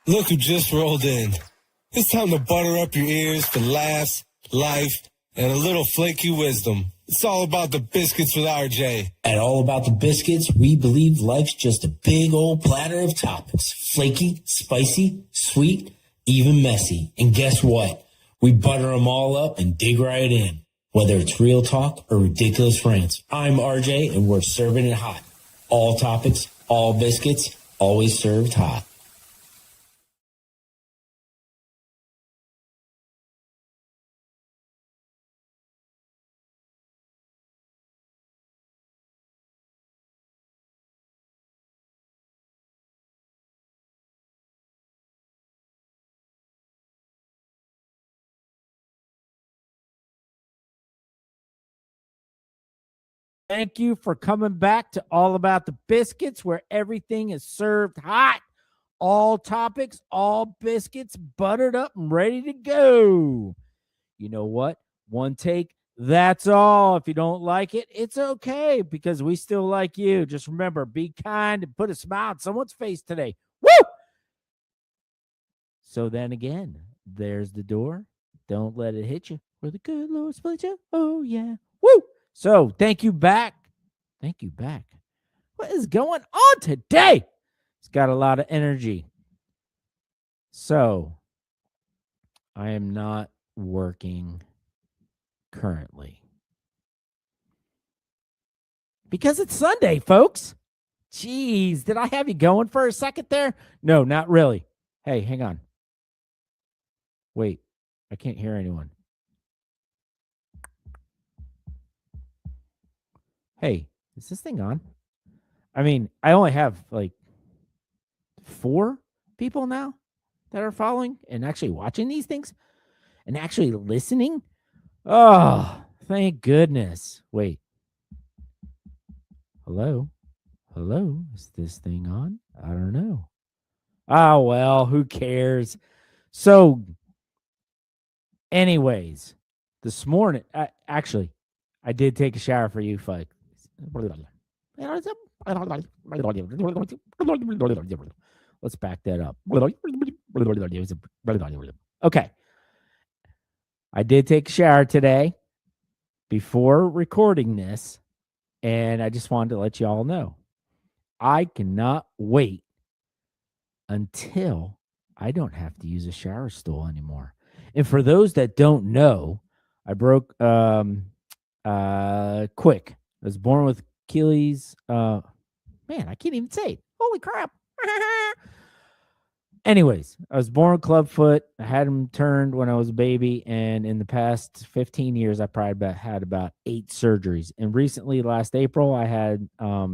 Look who just rolled in. It's time to butter up your ears for laughs, life, and a little flaky wisdom. It's all about the Biscuits with RJ. At All About the Biscuits, we believe life's just a big old platter of toppings. Flaky, spicy, sweet, even messy. And guess what? We butter them all up and dig right in. Whether it's real talk or ridiculous rants. I'm RJ and we're serving it hot. All topics, all biscuits, always served hot. Thank you for coming back to All About the Biscuits, where everything is served hot. All topics, all biscuits, buttered up and ready to go. You know what? One take, that's all. If you don't like it, it's okay because we still like you. Just remember, be kind and put a smile on someone's face today. Woo! So then again, there's the door. Don't let it hit you where the good Lord split you. Oh, yeah. Woo! So thank you back. Thank you back. What is going on today? It's got a lot of energy. So I am not working currently because it's Sunday, folks. Jeez, did I have you going for a second there? No, not really. Hey, hang on. Wait, I can't hear anyone. Hey, is this thing on? I mean, I only have like 4 people now that are following and actually watching these things and actually listening. Oh, thank goodness. Wait. Hello? Hello? Is this thing on? I don't know. Oh, well, who cares? So, anyways, this morning, I did take a shower for you, Fike. Let's back that up. Okay. I did take a shower today before recording this, and I just wanted to let you all know. I cannot wait until I don't have to use a shower stool anymore. And for those that don't know, I broke quick. I was born with Achilles. Man, I can't even say it. Holy crap. Anyways, I was born with clubfoot. I had him turned when I was a baby. And in the past 15 years, I probably had about 8 surgeries. And recently, last April, I had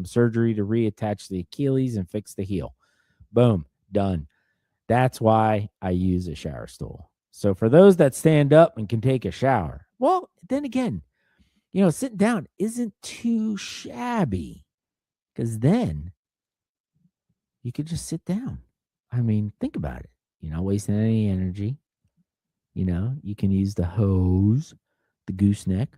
surgery to reattach the Achilles and fix the heel. Boom, done. That's why I use a shower stool. So for those that stand up and can take a shower, well, then again, sitting down isn't too shabby because then you could just sit down. I mean, think about it. You're not wasting any energy. You can use the hose, the gooseneck,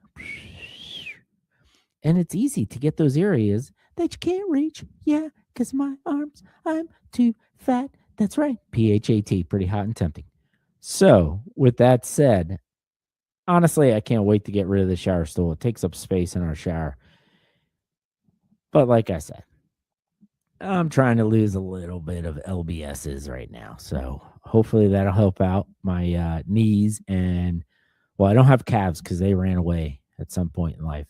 and it's easy to get those areas that you can't reach. Yeah, because my arms, I'm too fat. That's right. PHAT, pretty hot and tempting. So, with that said, honestly, I can't wait to get rid of the shower stool. It takes up space in our shower. But like I said, I'm trying to lose a little bit of LBSs right now. So hopefully that'll help out my knees. And, well, I don't have calves because they ran away at some point in life.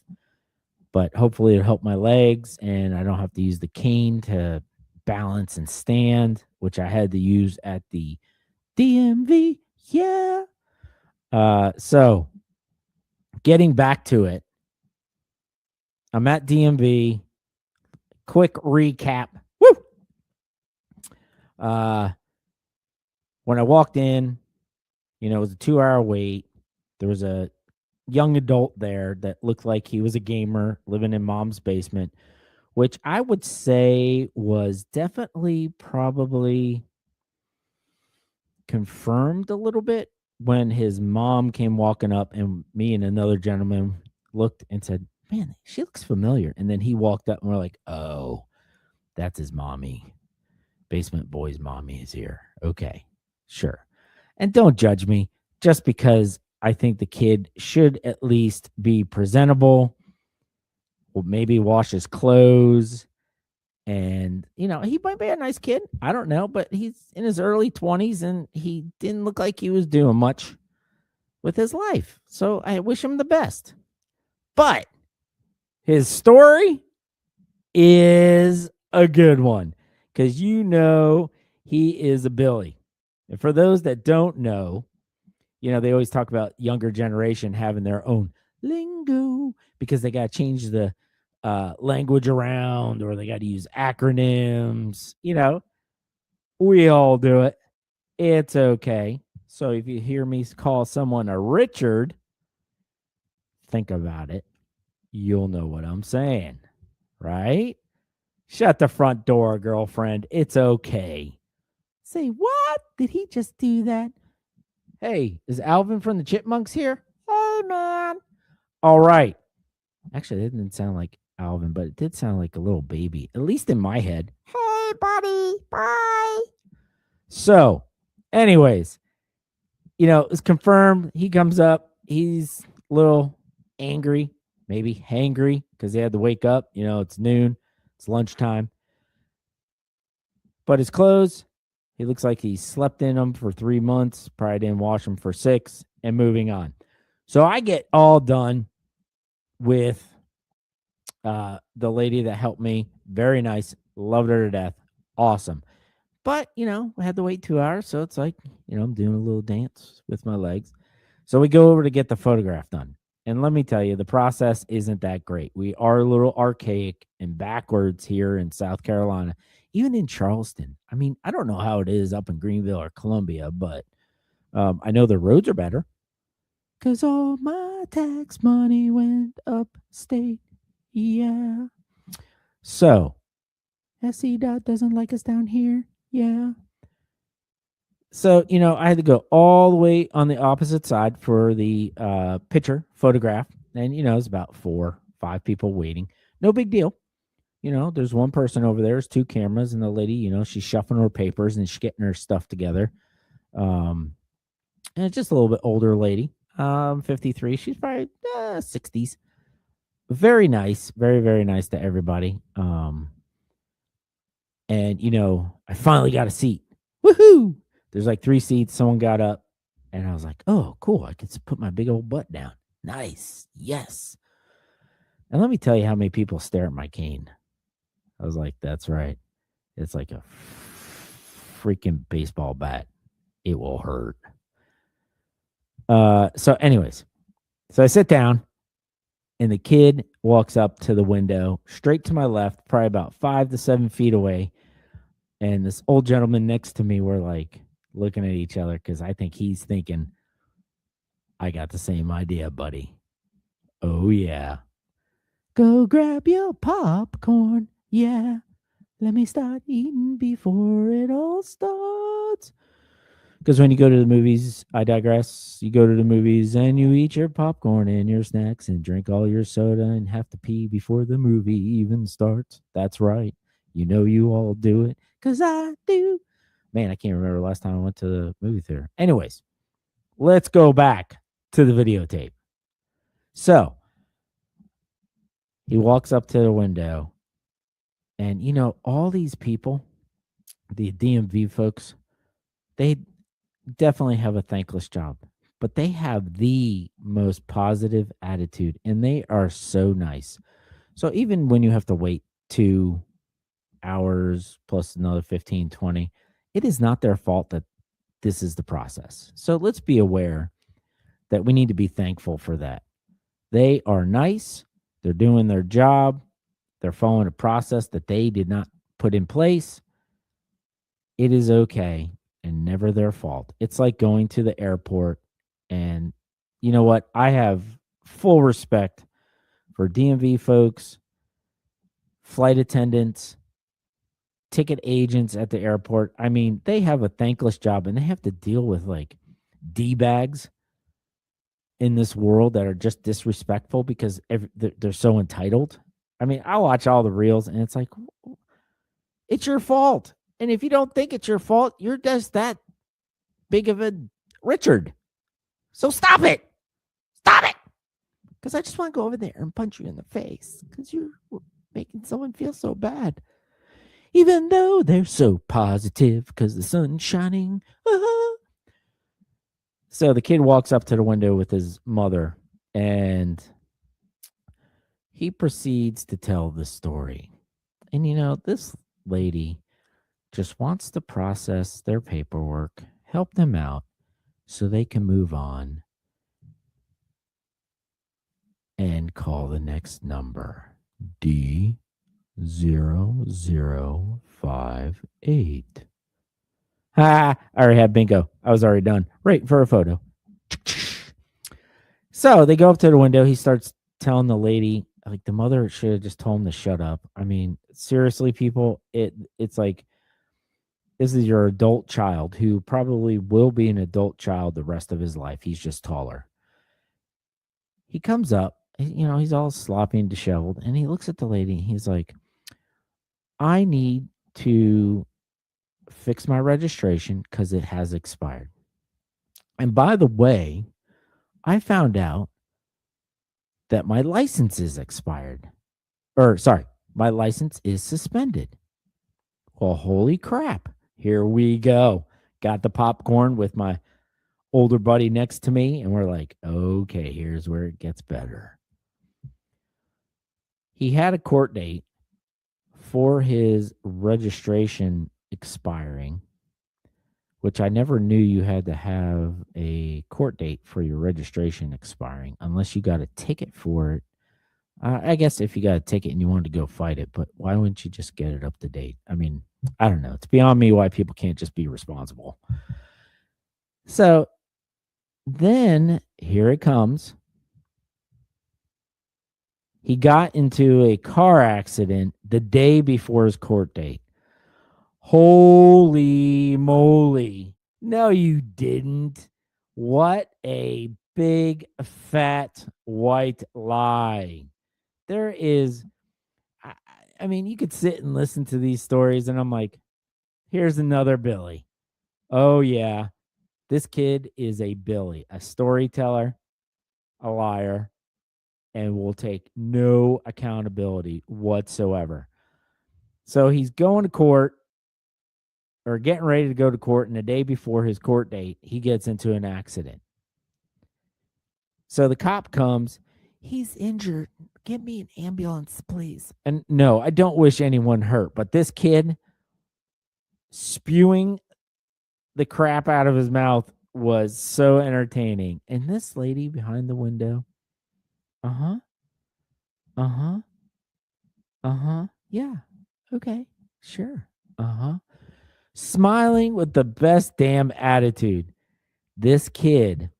But hopefully it'll help my legs and I don't have to use the cane to balance and stand, which I had to use at the DMV. Yeah. So getting back to it, I'm at DMV. Quick recap. Woo! When I walked in, it was a 2-hour wait. There was a young adult there that looked like he was a gamer living in mom's basement, which I would say was definitely probably confirmed a little bit when his mom came walking up and me and another gentleman looked and said, man, she looks familiar. And then he walked up and we're like, oh, that's his mommy. Basement Boy's mommy is here. Okay, sure. And don't judge me just because I think the kid should at least be presentable, or maybe wash his clothes. And, he might be a nice kid. I don't know, but he's in his early 20s and he didn't look like he was doing much with his life. So I wish him the best. But his story is a good one because he is a Billy. And for those that don't know, they always talk about younger generation having their own lingo because they got to change the language around, or they got to use acronyms. We all do it. It's okay. So if you hear me call someone a Richard, think about it. You'll know what I'm saying, right? Shut the front door, girlfriend. It's okay. Say, what? Did he just do that? Hey, is Alvin from the Chipmunks here? Hey, man. All right. Actually, it didn't sound like Alvin, but it did sound like a little baby, at least in my head. Hey, buddy. Bye. So, anyways, it's confirmed. He comes up. He's a little angry, maybe hangry, because he had to wake up. It's noon. It's lunchtime. But his clothes, he looks like he slept in them for 3 months, probably didn't wash them for 6, and moving on. So I get all done with the lady that helped me. Very nice. Loved her to death. Awesome. But, I had to wait 2 hours. So it's like, I'm doing a little dance with my legs. So we go over to get the photograph done. And let me tell you, the process isn't that great. We are a little archaic and backwards here in South Carolina, even in Charleston. I mean, I don't know how it is up in Greenville or Columbia, but I know the roads are better. Because all my tax money went upstate. Yeah. So, SC Dot doesn't like us down here. Yeah. So, I had to go all the way on the opposite side for the picture photograph. And, it's about 4, 5 people waiting. No big deal. There's one person over there. There's 2 cameras. And the lady, she's shuffling her papers and she's getting her stuff together. And it's just a little bit older lady. 53. She's probably 60s. Very nice. Very, very nice to everybody. And, I finally got a seat. Woohoo! There's like 3 seats. Someone got up. And I was like, oh, cool. I could put my big old butt down. Nice. Yes. And let me tell you how many people stare at my cane. I was like, that's right. It's like a freaking baseball bat. It will hurt. So anyways, so I sit down and the kid walks up to the window straight to my left, probably about 5 to 7 feet away. And this old gentleman next to me were like looking at each other because I think he's thinking, I got the same idea, buddy. Oh, yeah. Go grab your popcorn. Yeah. Let me start eating before it all starts. Because when you go to the movies, I digress. You go to the movies and you eat your popcorn and your snacks and drink all your soda and have to pee before the movie even starts. That's right. You all do it because I do. Man, I can't remember the last time I went to the movie theater. Anyways, let's go back to the videotape. So he walks up to the window and, all these people, the DMV folks, they definitely have a thankless job, but they have the most positive attitude and they are so nice. So even when you have to wait 2 hours plus another 15, 20, it is not their fault that this is the process. So let's be aware that we need to be thankful for that. They are nice. They're doing their job. They're following a process that they did not put in place. It is okay and never their fault. It's like going to the airport and you know what? I have full respect for DMV folks, flight attendants, ticket agents at the airport. I mean, they have a thankless job and they have to deal with like D-bags in this world that are just disrespectful because they're so entitled. I mean, I watch all the reels and it's like, it's your fault. And if you don't think it's your fault, you're just that big of a Richard. So stop it. Stop it. Because I just want to go over there and punch you in the face because you're making someone feel so bad. Even though they're so positive because the sun's shining. So the kid walks up to the window with his mother and he proceeds to tell the story. And this lady just wants to process their paperwork, help them out so they can move on and call the next number. D0058. I already had bingo. I was already done. Right for a photo. So they go up to the window. He starts telling the lady, like, the mother should have just told him to shut up. I mean, seriously, people, it's like, this is your adult child who probably will be an adult child the rest of his life. He's just taller. He comes up, he's all sloppy and disheveled, and he looks at the lady. And he's like, I need to fix my registration because it has expired. And by the way, I found out that my license is expired. My license is suspended. Well, holy crap. Here we go. Got the popcorn with my older buddy next to me, and we're like, okay, here's where it gets better. He had a court date for his registration expiring, which I never knew you had to have a court date for your registration expiring unless you got a ticket for it. I guess if you got a ticket and you wanted to go fight it, but why wouldn't you just get it up to date? I mean, I don't know. It's beyond me why people can't just be responsible. So then here it comes. He got into a car accident the day before his court date. Holy moly. No, you didn't. What a big, fat, white lie. There is, I mean, you could sit and listen to these stories, and I'm like, here's another Billy. Oh, yeah. This kid is a Billy, a storyteller, a liar, and will take no accountability whatsoever. So he's going to court or getting ready to go to court, and the day before his court date, he gets into an accident. So the cop comes. He's injured. Get me an ambulance, please. And no, I don't wish anyone hurt, but this kid spewing the crap out of his mouth was so entertaining. And this lady behind the window, yeah, okay, sure, smiling with the best damn attitude. This kid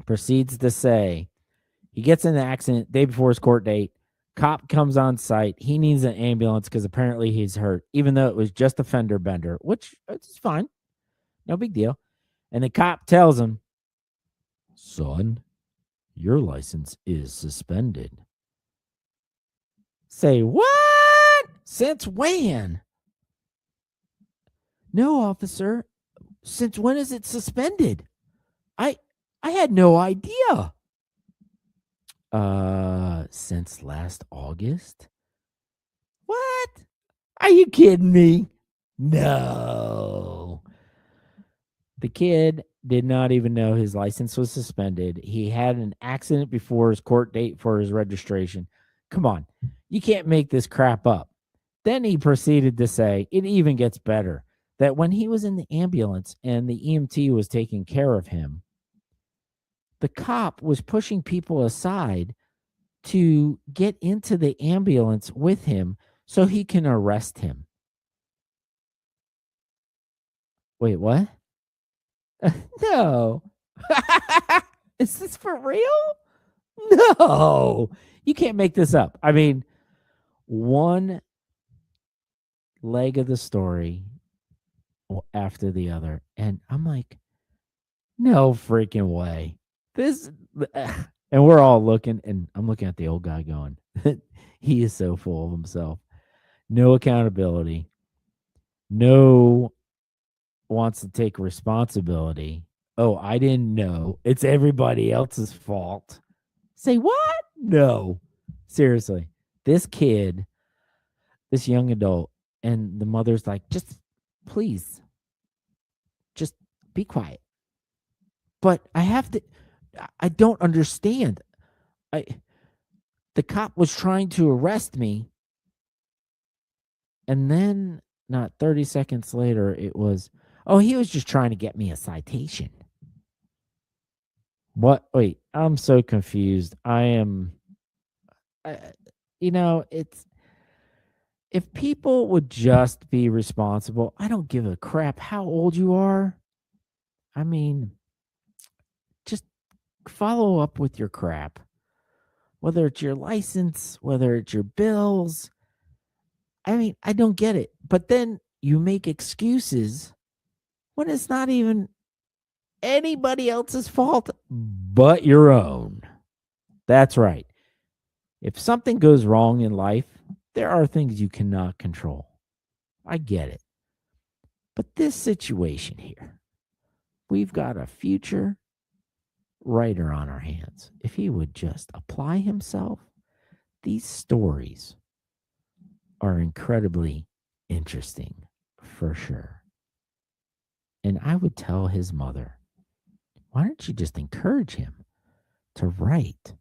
proceeds to say, he gets in an accident day before his court date. Cop comes on site. He needs an ambulance because apparently he's hurt, even though it was just a fender bender, which is fine. No big deal. And the cop tells him, son, your license is suspended. Say, what? Since when? No, officer. Since when is it suspended? I had no idea. Since last August? What? Are you kidding me? No. The kid did not even know his license was suspended. He had an accident before his court date for his registration. Come on. You can't make this crap up. Then he proceeded to say, it even gets better, that when he was in the ambulance and the EMT was taking care of him, the cop was pushing people aside to get into the ambulance with him so he can arrest him. Wait, what? No. Is this for real? No. You can't make this up. I mean, one leg of the story after the other. And I'm like, no freaking way. This, and we're all looking, and I'm looking at the old guy going, he is so full of himself. No accountability. No wants to take responsibility. Oh, I didn't know. It's everybody else's fault. Say what? No. Seriously. This kid, this young adult, and the mother's like, just please, just be quiet. But I have to, I don't understand. I, the cop was trying to arrest me. And then, not 30 seconds later, it was, oh, he was just trying to get me a citation. What? Wait, I'm so confused. I am, I, it's, if people would just be responsible, I don't give a crap how old you are. I mean, just follow up with your crap, whether it's your license, whether it's your bills. I mean, I don't get it. But then you make excuses when it's not even anybody else's fault but your own. That's right. If something goes wrong in life, there are things you cannot control. I get it. But this situation here, we've got a future writer on our hands. If he would just apply himself, these stories are incredibly interesting for sure. And I would tell his mother, why don't you just encourage him to write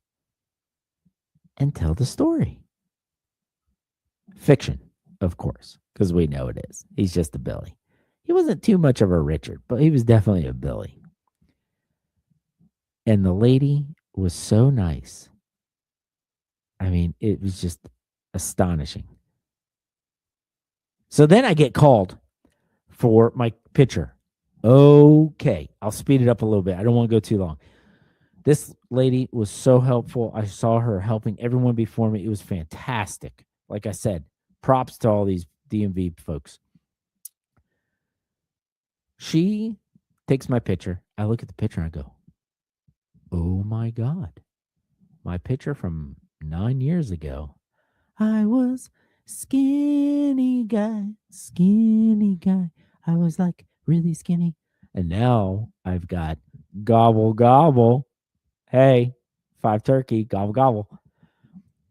and tell the story? Fiction, of course, because we know it is. He's just a Billy. He wasn't too much of a Richard, but he was definitely a Billy. And the lady was so nice. I mean, it was just astonishing. So then I get called for my picture. Okay, I'll speed it up a little bit. I don't want to go too long. This lady was so helpful. I saw her helping everyone before me. It was fantastic. Like I said, props to all these DMV folks. She takes my picture. I look at the picture and I go, oh my God. My picture from 9 years ago. I was skinny guy. I was like really skinny. And now I've got gobble, gobble. Hey, 5 turkey, gobble, gobble.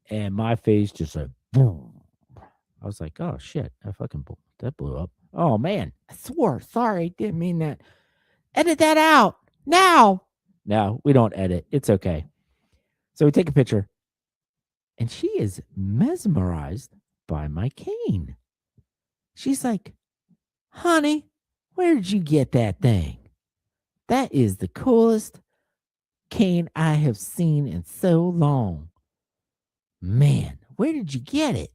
And my face just like, boom. I was like, oh shit, that blew up. Oh man, I swore. Sorry, didn't mean that. Edit that out now. No, we don't edit. It's okay. So we take a picture, and she is mesmerized by my cane. She's like, honey, where did you get that thing? That is the coolest cane I have seen in so long. Man, where did you get it?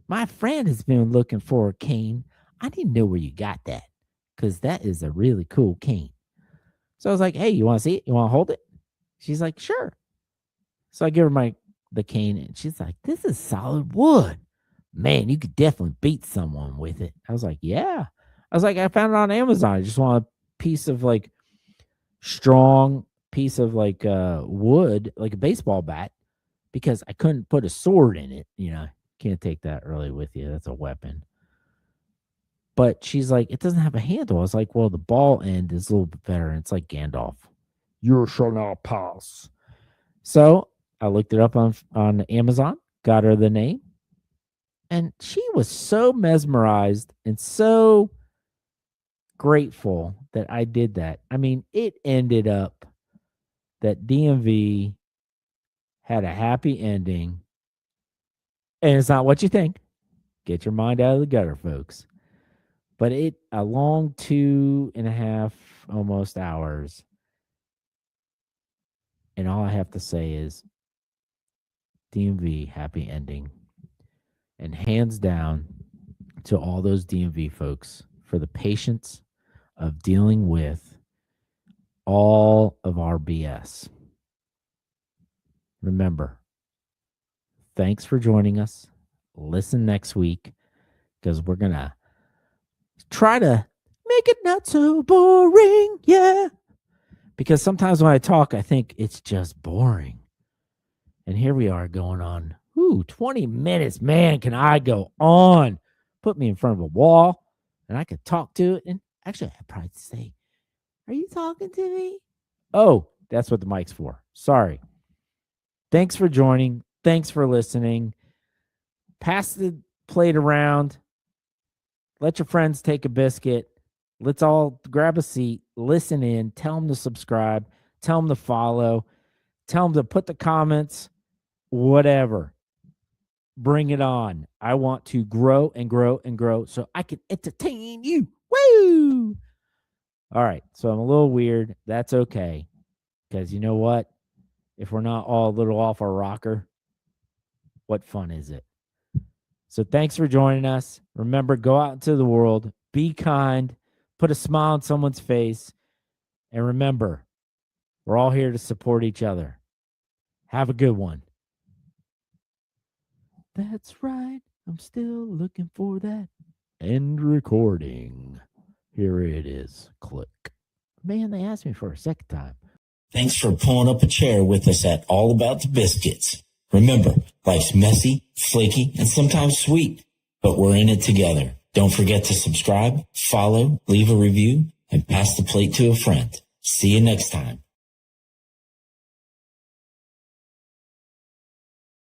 My friend has been looking for a cane. I need to know where you got that, because that is a really cool cane. So I was like, hey, you want to see it? You want to hold it? She's like, sure. So I give her the cane, and she's like, this is solid wood. Man, you could definitely beat someone with it. I was like, yeah. I was like, I found it on Amazon. I just want a piece of like strong piece of like wood, like a baseball bat, because I couldn't put a sword in it. Can't take that really with you. That's a weapon. But she's like, it doesn't have a handle. I was like, well, the ball end is a little bit better. And it's like Gandalf. You shall not pass. So I looked it up on Amazon, got her the name. And she was so mesmerized and so grateful that I did that. I mean, it ended up that DMV had a happy ending. And it's not what you think. Get your mind out of the gutter, folks. But a long 2.5 almost hours. And all I have to say is DMV happy ending. And hands down to all those DMV folks for the patience of dealing with all of our BS. Remember, thanks for joining us. Listen next week, because we're going to try to make it not so boring. Yeah. Because sometimes when I talk, I think it's just boring. And here we are going on, 20 minutes. Man, can I go on? Put me in front of a wall. and I could talk to it. And actually, I'd probably say, "Are you talking to me?" Oh, that's what the mic's for. Sorry. Thanks for joining. Thanks for listening. Pass the plate around. Let your friends take a biscuit. Let's all grab a seat, listen in, tell them to subscribe, tell them to follow, tell them to put the comments, whatever. Bring it on. I want to grow and grow and grow so I can entertain you. Woo! All right. So I'm a little weird. That's okay. Because you know what? If we're not all a little off our rocker, what fun is it? So thanks for joining us. Remember, go out into the world, be kind, put a smile on someone's face, and remember, we're all here to support each other. Have a good one. That's right. I'm still looking for that end recording. Here it is. Click. Man, they asked me for a second time. Thanks for pulling up a chair with us at All About the Biscuits. Remember, life's messy, flaky, and sometimes sweet, but we're in it together. Don't forget to subscribe, follow, leave a review, and pass the plate to a friend. See you next time.